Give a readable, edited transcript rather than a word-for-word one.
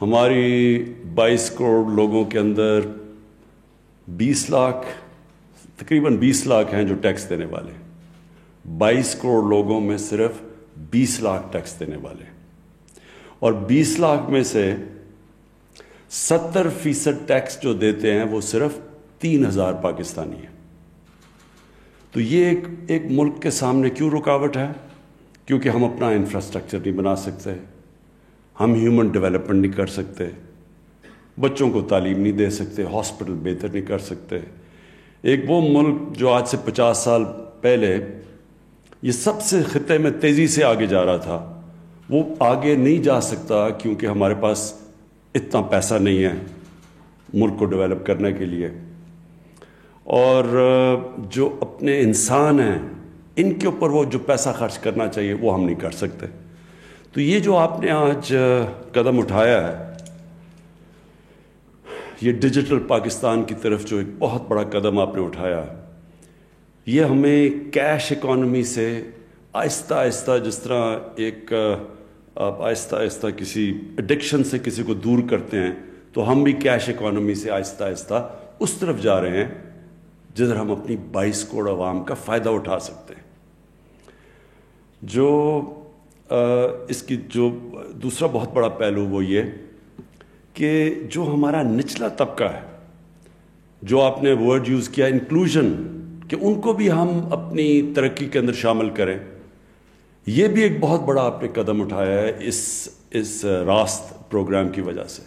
ہماری 22 کروڑ لوگوں کے اندر 20 لاکھ تقریباً 20 لاکھ ہیں جو ٹیکس دینے والے. 22 کروڑ لوگوں میں صرف 20 لاکھ ٹیکس دینے والے, اور 20 لاکھ میں سے 70% ٹیکس جو دیتے ہیں وہ صرف 3,000 پاکستانی ہیں. تو یہ ایک ملک کے سامنے کیوں رکاوٹ ہے؟ کیونکہ ہم اپنا انفراسٹرکچر نہیں بنا سکتے, ہم ہیومن ڈیولپمنٹ نہیں کر سکتے, بچوں کو تعلیم نہیں دے سکتے, ہاسپٹل بہتر نہیں کر سکتے. ایک وہ ملک جو آج سے 50 سال پہلے یہ سب سے خطے میں تیزی سے آگے جا رہا تھا, وہ آگے نہیں جا سکتا کیونکہ ہمارے پاس اتنا پیسہ نہیں ہے ملک کو ڈیولپ کرنے کے لیے. اور جو اپنے انسان ہیں ان کے اوپر وہ جو پیسہ خرچ کرنا چاہیے وہ ہم نہیں کر سکتے. تو یہ جو آپ نے آج قدم اٹھایا ہے, یہ ڈیجیٹل پاکستان کی طرف جو ایک بہت بڑا قدم آپ نے اٹھایا, یہ ہمیں کیش اکانومی سے آہستہ آہستہ, جس طرح ایک آپ آہستہ آہستہ کسی ایڈکشن سے کسی کو دور کرتے ہیں, تو ہم بھی کیش اکانومی سے آہستہ آہستہ اس طرف جا رہے ہیں جدھر ہم اپنی 22 کروڑ عوام کا فائدہ اٹھا سکتے ہیں. جو اس کی جو دوسرا بہت بڑا پہلو وہ یہ کہ جو ہمارا نچلا طبقہ ہے, جو آپ نے ورڈ یوز کیا انکلوژن, کہ ان کو بھی ہم اپنی ترقی کے اندر شامل کریں, یہ بھی ایک بہت بڑا آپ نے قدم اٹھایا ہے اس راست پروگرام کی وجہ سے.